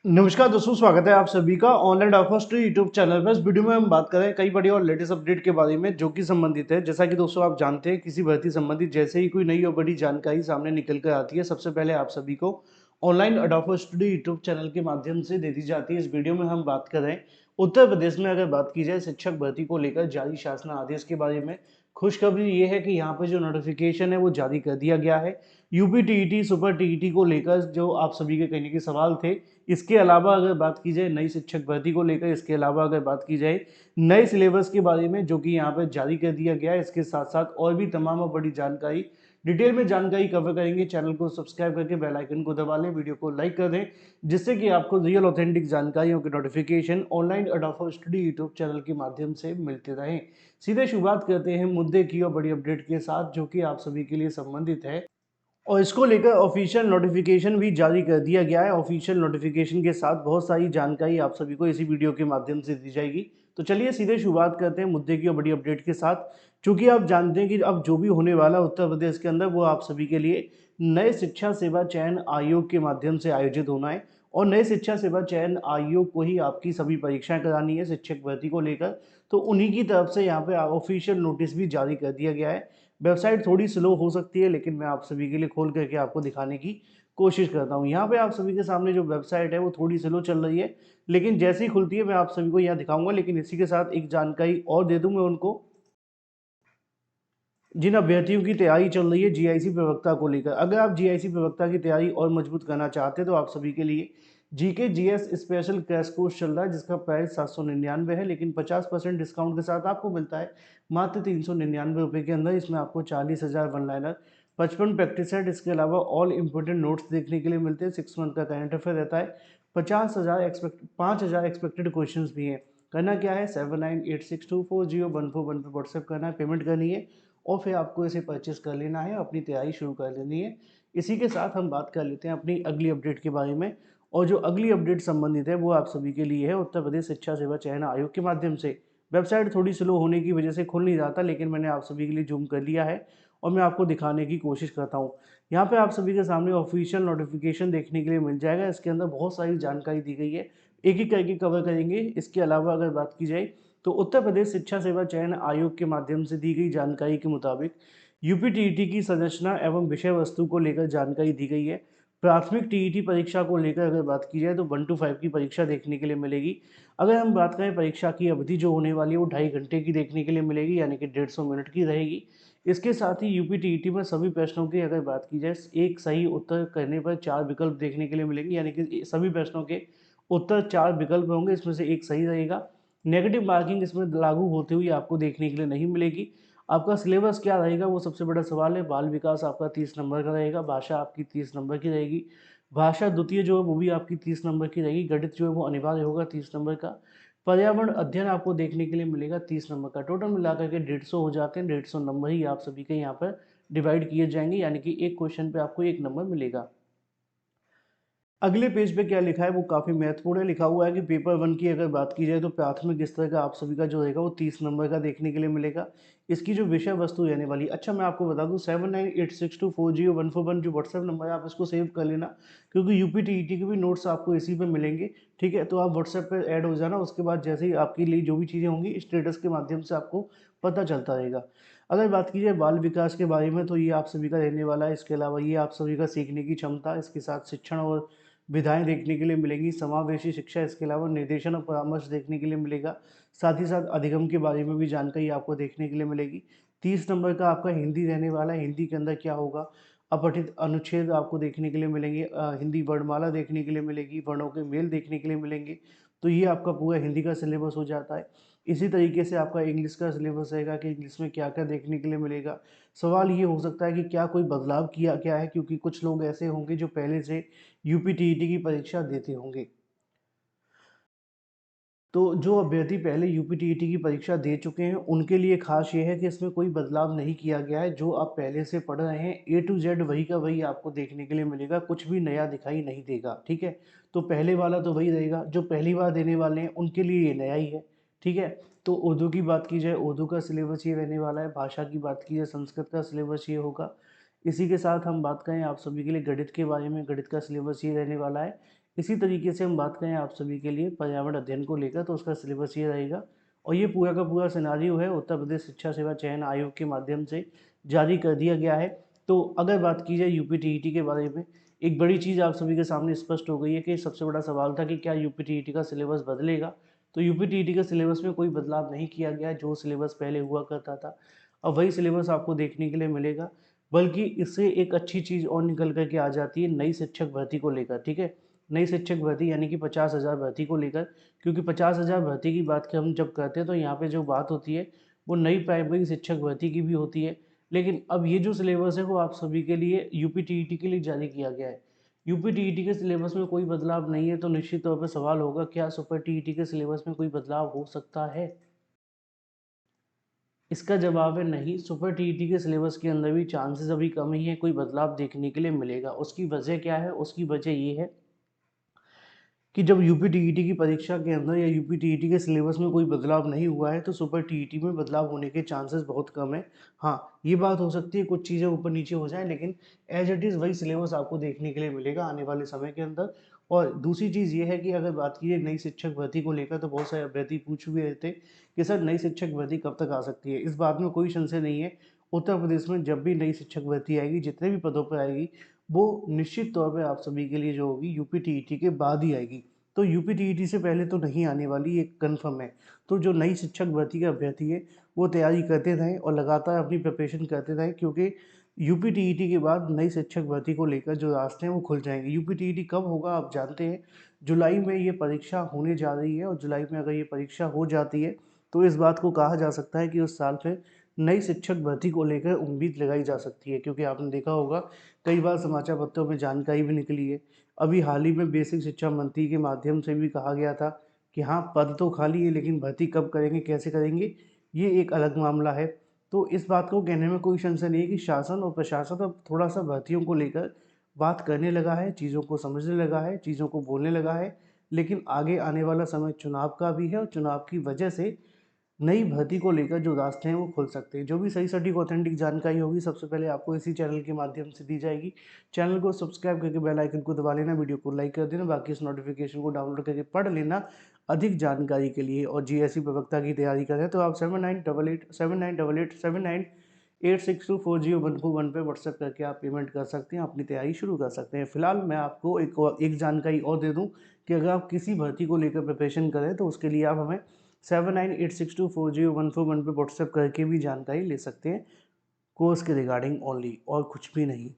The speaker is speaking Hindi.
नमस्कार दोस्तों, स्वागत है आप सभी का ऑनलाइन ऑफर्स यूट्यूब चैनल पर। इस वीडियो में हम बात करें कई बड़ी और लेटेस्ट अपडेट के बारे में जो कि संबंधित है। जैसा कि दोस्तों आप जानते हैं, किसी भर्ती संबंधित जैसे ही कोई नई और बड़ी जानकारी सामने निकल कर आती है, सबसे पहले आप सभी को ऑनलाइन अडॉफर स्टूडियो यूट्यूब चैनल के माध्यम से दे दी जाती है। इस वीडियो में हम बात कर रहे हैं उत्तर प्रदेश में अगर बात की जाए शिक्षक भर्ती को लेकर जारी शासन आदेश के बारे में। खुशखबरी ये है कि यहाँ पे जो नोटिफिकेशन है वो जारी कर दिया गया है। यूपी टीईटी सुपर टीईटी को लेकर जो आप सभी के कहीं के सवाल थे, इसके अलावा अगर बात की जाए नई शिक्षक भर्ती को लेकर, इसके अलावा अगर बात की जाए नए सिलेबस के बारे में जो कि यहाँ पर जारी कर दिया गया है, इसके साथ साथ और भी तमाम और बड़ी जानकारी डिटेल में जानकारी कवर करेंगे। चैनल को सब्सक्राइब करके बेल आइकन को दबा लें, वीडियो को लाइक कर दें, जिससे कि आपको रियल ऑथेंटिक जानकारियों के नोटिफिकेशन ऑनलाइन अडॉफर स्टडी यूट्यूब चैनल के माध्यम से मिलते रहें। सीधे शुरुआत करते हैं मुद्दे की और बड़ी अपडेट के साथ जो कि आप सभी के लिए संबंधित है, और इसको लेकर ऑफिशियल नोटिफिकेशन भी जारी कर दिया गया है। ऑफिशियल नोटिफिकेशन के साथ बहुत सारी जानकारी आप सभी को इसी वीडियो के माध्यम से दी जाएगी। तो चलिए सीधे शुरुआत करते हैं मुद्दे की और बड़ी अपडेट के साथ। चूंकि आप जानते हैं कि अब जो भी होने वाला उत्तर प्रदेश के अंदर वो आप सभी के लिए नए शिक्षा सेवा चयन आयोग के माध्यम से आयोजित होना है, और नए शिक्षा सेवा चयन आयोग को ही आपकी सभी परीक्षाएं करानी है शिक्षक भर्ती को लेकर। तो उन्हीं की तरफ से यहाँ पे ऑफिशियल नोटिस भी जारी कर दिया गया है। वेबसाइट थोड़ी स्लो हो सकती है, लेकिन मैं आप सभी के लिए खोल करके आपको दिखाने की कोशिश करता हूँ। यहाँ पे आप सभी के सामने जो वेबसाइट है वो थोड़ी स्लो चल रही है, लेकिन जैसे ही खुलती है मैं आप सभी को यहाँ दिखाऊंगा। लेकिन इसी के साथ एक जानकारी और दे दूँ मैं उनको, जिन अभ्यर्थियों की तैयारी चल रही है जीआईसी प्रवक्ता को लेकर। अगर आप जीआईसी प्रवक्ता की तैयारी और मजबूत करना चाहते हैं तो आप सभी के लिए GK GS special crash course चल रहा है, जिसका प्राइस 799 है, लेकिन 50% डिस्काउंट के साथ आपको मिलता है मात्र 399 रुपये के अंदर। इसमें आपको 40,000 वन लाइनर, 55 प्रैक्टिस सेट, इसके अलावा ऑल इंपोर्टेंट नोट्स देखने के लिए मिलते हैं। 6 मंथ का करंट अफेयर रहता है। 5,000 एक्सपेक्टेड क्वेश्चन भी हैं। करना क्या है, 7986240141 पे व्हाट्सएप करना है, पेमेंट करनी है, और फिर आपको इसे परचेस कर लेना है, अपनी तैयारी शुरू कर लेनी है। इसी के साथ हम बात कर लेते हैं अपनी अगली अपडेट के बारे में। और जो अगली अपडेट संबंधित है वो आप सभी के लिए है उत्तर प्रदेश शिक्षा सेवा चयन आयोग के माध्यम से। वेबसाइट थोड़ी स्लो होने की वजह से खुल नहीं जाता, लेकिन मैंने आप सभी के लिए जूम कर लिया है और मैं आपको दिखाने की कोशिश करता हूँ। यहाँ पे आप सभी के सामने ऑफिशियल नोटिफिकेशन देखने के लिए मिल जाएगा। इसके अंदर बहुत सारी जानकारी दी गई है, एक एक करके कवर करेंगे। इसके अलावा अगर बात की जाए तो उत्तर प्रदेश शिक्षा सेवा चयन आयोग के माध्यम से दी गई जानकारी के मुताबिक यूपी टीईटी की संरचना एवं विषय वस्तु को लेकर जानकारी दी गई है। प्राथमिक टीईटी परीक्षा को लेकर अगर बात की जाए तो 1 to 5 की परीक्षा देखने के लिए मिलेगी। अगर हम बात करें परीक्षा की अवधि जो होने वाली है वो 2.5 घंटे की देखने के लिए मिलेगी, यानी कि 150 मिनट की रहेगी। इसके साथ ही यूपी टीईटी में सभी प्रश्नों की अगर बात की जाए एक सही उत्तर करने पर 4 विकल्प देखने के लिए मिलेंगे, यानी कि सभी प्रश्नों के उत्तर 4 विकल्प होंगे, इसमें से एक सही रहेगा। नेगेटिव मार्किंग इसमें लागू होती हुई आपको देखने के लिए नहीं मिलेगी। आपका सिलेबस क्या रहेगा वो सबसे बड़ा सवाल है। बाल विकास आपका 30 नंबर का रहेगा, भाषा आपकी 30 नंबर की रहेगी, भाषा द्वितीय जो है वो भी आपकी 30 नंबर की रहेगी, गणित जो है वो अनिवार्य होगा 30 नंबर का, पर्यावरण अध्ययन आपको देखने के लिए मिलेगा 30 नंबर का। टोटल मिलाकर के 150 हो जाते हैं। 150 नंबर ही आप सभी के यहाँ पर डिवाइड किए जाएंगे, यानी कि एक क्वेश्चन पे आपको 1 नंबर मिलेगा। अगले पेज पे क्या लिखा है वो काफ़ी महत्वपूर्ण है। लिखा हुआ है कि पेपर 1 की अगर बात की जाए तो प्राथमिक स्तर का आप सभी का जो रहेगा वो 30 नंबर का देखने के लिए मिलेगा। इसकी जो विषय वस्तु रहने वाली, अच्छा मैं आपको बता दूं 7986240141 जो व्हाट्सएप नंबर है आप इसको सेव कर लेना, क्योंकि यूपी टीईटी के भी नोट्स आपको इसी पे मिलेंगे। ठीक है, तो आप व्हाट्सएप पर ऐड हो जाना, उसके बाद जैसे ही आपके लिए जो भी चीज़ें होंगी स्टेटस के माध्यम से आपको पता चलता रहेगा। अगर बात की जाए बाल विकास के बारे में तो ये आप सभी का रहने वाला है। इसके अलावा ये आप सभी का सीखने की क्षमता, इसके साथ शिक्षण और विधाएं देखने के लिए मिलेंगी, समावेशी शिक्षा, इसके अलावा निर्देशन और परामर्श देखने के लिए मिलेगा। साथ ही साथ अधिगम के बारे में भी जानकारी आपको देखने के लिए मिलेगी। 30 नंबर का आपका हिंदी रहने वाला है। हिंदी के अंदर क्या होगा, अपठित अनुच्छेद आपको देखने के लिए मिलेंगे, हिंदी वर्णमाला देखने के लिए मिलेगी, वर्णों के मेल देखने के लिए मिलेंगे। तो ये आपका पूरा हिंदी का सिलेबस हो जाता है। इसी तरीके से आपका इंग्लिश का सिलेबस रहेगा कि इंग्लिश में क्या क्या देखने के लिए मिलेगा। सवाल ये हो सकता है कि क्या कोई बदलाव किया क्या है, क्योंकि कुछ लोग ऐसे होंगे जो पहले से यूपी टीईटी की परीक्षा देते होंगे। तो जो अभ्यर्थी पहले यूपी टीईटी की परीक्षा दे चुके हैं उनके लिए खास ये है कि इसमें कोई बदलाव नहीं किया गया है। जो आप पहले से पढ़ रहे हैं ए टू जेड वही का वही आपको देखने के लिए मिलेगा, कुछ भी नया दिखाई नहीं देगा। ठीक है, तो पहले वाला तो वही रहेगा, जो पहली बार देने वाले हैं उनके लिए ये नया ही है। ठीक है, तो उर्दू की बात की जाए उर्दू का सिलेबस ये रहने वाला है, भाषा की बात की जाए संस्कृत का सिलेबस ये होगा, इसी के साथ हम बात करें आप सभी के लिए गणित के बारे में, गणित का सिलेबस ये रहने वाला है। इसी तरीके से हम बात करें आप सभी के लिए पर्यावरण अध्ययन को लेकर, तो उसका सिलेबस ये रहेगा। और ये पूरा का पूरा सिनारियो है उत्तर प्रदेश शिक्षा सेवा चयन आयोग के माध्यम से जारी कर दिया गया है। तो अगर बात की जाए यूपीटीईटी के बारे में, एक बड़ी चीज़ आप सभी के सामने स्पष्ट हो गई है कि सबसे बड़ा सवाल था कि क्या यूपीटीईटी का सिलेबस बदलेगा। तो यूपीटीईटी के सिलेबस में कोई बदलाव नहीं किया गया, जो सिलेबस पहले हुआ करता था अब वही सिलेबस आपको देखने के लिए मिलेगा। बल्कि इससे एक अच्छी चीज़ और निकल कर के आ जाती है नई शिक्षक भर्ती को लेकर, ठीक है। नई शिक्षक भर्ती यानी कि 50,000 भर्ती को लेकर, क्योंकि 50,000 भर्ती की बात हम जब करते हैं तो यहाँ पे जो बात होती है वो नई प्राइमरी शिक्षक भर्ती की भी होती है। लेकिन अब ये जो सिलेबस है वो आप सभी के लिए यूपीटीईटी के लिए जारी किया गया है। यूपीटीईटी के सिलेबस में कोई बदलाव नहीं है, तो निश्चित तौर पर सवाल होगा क्या सुपर टीईटी के सिलेबस में कोई बदलाव हो सकता है। इसका जवाब है नहीं, सुपर टीईटी के सिलेबस के अंदर भी चांसेस अभी कम ही है कोई बदलाव देखने के लिए मिलेगा। उसकी वजह क्या है? उसकी वजह ये है कि जब यूपीटीईटी की परीक्षा के अंदर या यूपीटीईटी के सिलेबस में कोई बदलाव नहीं हुआ है तो सुपर टीईटी में बदलाव होने के चांसेस बहुत कम है। हाँ, ये बात हो सकती है कुछ चीज़ें ऊपर नीचे हो जाए, लेकिन एज इट इज़ वही सिलेबस आपको देखने के लिए मिलेगा आने वाले समय के अंदर। और दूसरी चीज़ ये है कि अगर बात की जाए नई शिक्षक भर्ती को लेकर, तो बहुत सारे अभ्यर्थी पूछ भी रहे थे कि सर नई शिक्षक भर्ती कब तक आ सकती है। इस बात में कोई संशय नहीं है, उत्तर प्रदेश में जब भी नई शिक्षक भर्ती आएगी, जितने भी पदों पर आएगी, वो निश्चित तौर पर आप सभी के लिए जो होगी यूपीटीईटी के बाद ही आएगी। तो यूपीटीईटी से पहले तो नहीं आने वाली, ये कन्फर्म है। तो जो नई शिक्षक भर्ती के अभ्यर्थी है वो तैयारी करते रहें और लगातार अपनी प्रिपरेशन करते रहें, क्योंकि यूपीटीईटी के बाद नई शिक्षक भर्ती को लेकर जो रास्ते हैं वो खुल जाएंगे। यूपीटीईटी कब होगा आप जानते हैं, जुलाई में ये परीक्षा होने जा रही है। और जुलाई में अगर ये परीक्षा हो जाती है तो इस बात को कहा जा सकता है कि उस साल फिर नई शिक्षक भर्ती को लेकर उम्मीद लगाई जा सकती है, क्योंकि आपने देखा होगा कई बार समाचार पत्रों में जानकारी भी निकली है। अभी हाल ही में बेसिक शिक्षा मंत्री के माध्यम से भी कहा गया था कि हाँ, पद तो खाली है लेकिन भर्ती कब करेंगे, कैसे करेंगे, ये एक अलग मामला है। तो इस बात को कहने में कोई संशय नहीं है कि शासन और प्रशासन अब थोड़ा सा भर्तियों को लेकर बात करने लगा है, चीज़ों को समझने लगा है, चीज़ों को बोलने लगा है। लेकिन आगे आने वाला समय चुनाव का भी है और चुनाव की वजह से नई भर्ती को लेकर जो रास्ते हैं वो खुल सकते हैं। जो भी सही सटीक ऑथेंटिक जानकारी होगी सबसे पहले आपको इसी चैनल के माध्यम से दी जाएगी। चैनल को सब्सक्राइब करके बेल आइकन को दबा लेना, वीडियो को लाइक कर देना, बाकी इस नोटिफिकेशन को डाउनलोड करके पढ़ लेना अधिक जानकारी के लिए। और जीएससी प्रवक्ता की तैयारी करें तो आप 7988798876240141 पे व्हाट्सएप करके आप पेमेंट कर सकते हैं, अपनी तैयारी शुरू कर सकते हैं। फिलहाल मैं आपको एक जानकारी और दे दूं कि अगर आप किसी भर्ती को लेकर प्रिपरेशन करें तो उसके लिए आप हमें 7986240141 पे व्हाट्सएप करके भी जानकारी ले सकते हैं, कोर्स के रिगार्डिंग ओनली, और कुछ भी नहीं।